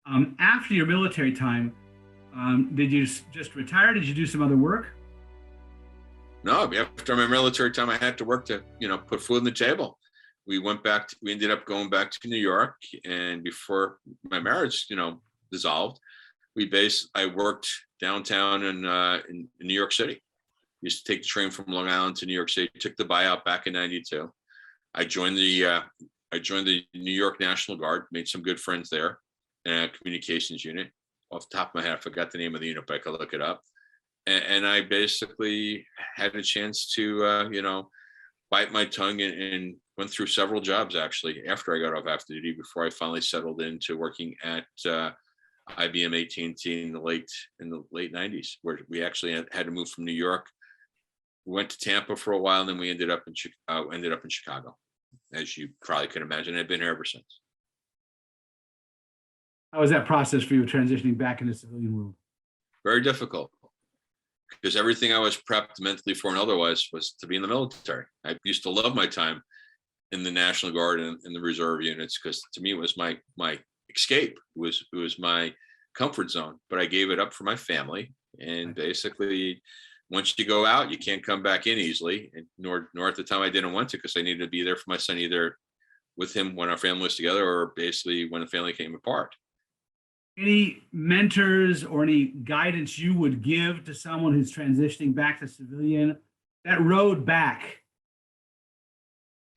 After your military time, did you just retire? Did you do some other work? No, after my military time, I had to work to, put food on the table. We ended up going back to New York. And before my marriage, dissolved, I worked downtown in New York City. Used to take the train from Long Island to New York City, took the buyout back in 92. I joined the New York National Guard, made some good friends there, communications unit. Off the top of my head, I forgot the name of the unit, but I could look it up. And I basically had a chance to, bite my tongue and went through several jobs actually after I got off active duty before I finally settled into working at IBM AT&T in the late 90s, where we actually had to move from New York. We went to Tampa for a while, and then we ended up in Chicago, as you probably could imagine. I've been here ever since. How was that process for you transitioning back into the civilian world? Very difficult, because everything I was prepped mentally for and otherwise was to be in the military. I used to love my time in the National Guard and in the reserve units, because to me it was my escape. It was my comfort zone. But I gave it up for my family, and basically, once you go out, you can't come back in easily. And nor at the time I didn't want to, because I needed to be there for my son, either with him when our family was together, or basically when the family came apart. Any mentors or any guidance you would give to someone who's transitioning back to civilian, that road back?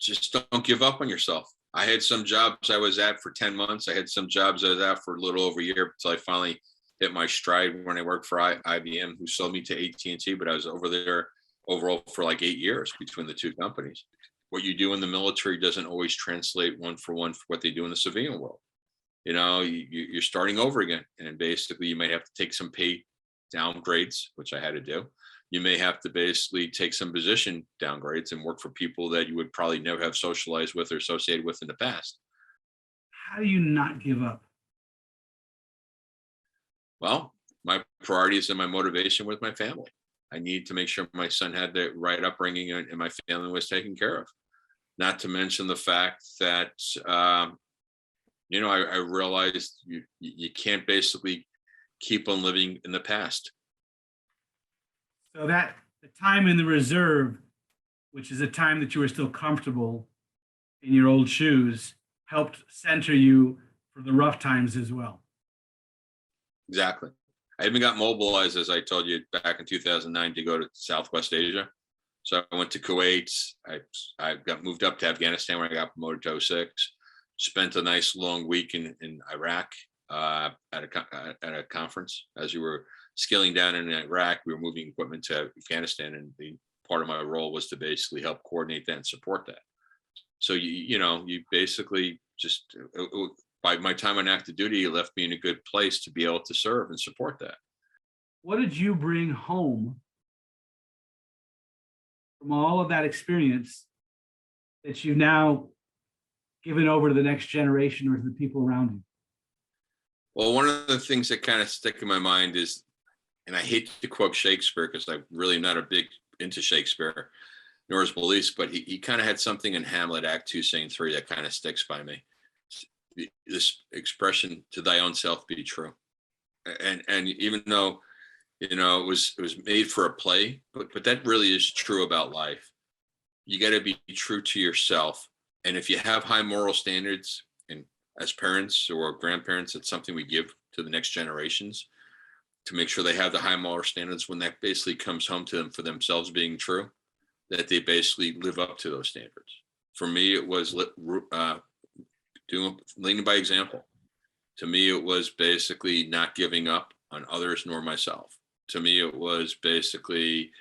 Just don't give up on yourself. I had some jobs I was at for 10 months. I had some jobs I was at for a little over a year until I finally hit my stride when I worked for IBM, who sold me to AT&T, but I was over there overall for like 8 years between the two companies. What you do in the military doesn't always translate one for what they do in the civilian world. You're starting over again, and basically you might have to take some pay downgrades, which I had to do. You may have to basically take some position downgrades and work for people that you would probably never have socialized with or associated with in the past. How do you not give up? Well, my priorities and my motivation with my family. I need to make sure my son had the right upbringing and my family was taken care of. Not to mention the fact that I realized you can't basically keep on living in the past. So that the time in the reserve, which is a time that you were still comfortable in your old shoes, helped center you for the rough times as well. Exactly. I even got mobilized, as I told you, back in 2009 to go to Southwest Asia. So I went to Kuwait. I got moved up to Afghanistan, where I got promoted to 06. Spent a nice long week in Iraq at a conference. As you were scaling down in Iraq, we were moving equipment to Afghanistan, and the part of my role was to basically help coordinate that and support that. So you basically just, by my time on active duty, it left me in a good place to be able to serve and support that. What did you bring home from all of that experience that you now given over to the next generation or to the people around you? Well, one of the things that kind of stick in my mind is, and I hate to quote Shakespeare because I'm really not a big into Shakespeare, nor his beliefs, but he kind of had something in Hamlet, Act 2, Scene 3, that kind of sticks by me. This expression, "To thy own self be true," and even though it was made for a play, but that really is true about life. You got to be true to yourself. And if you have high moral standards, and as parents or grandparents, it's something we give to the next generations to make sure they have the high moral standards when that basically comes home to them for themselves being true, that they basically live up to those standards. For me, it was leading by example. To me, it was basically not giving up on others nor myself. To me, it was basically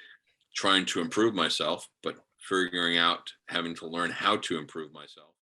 trying to improve myself, but figuring out having to learn how to improve myself.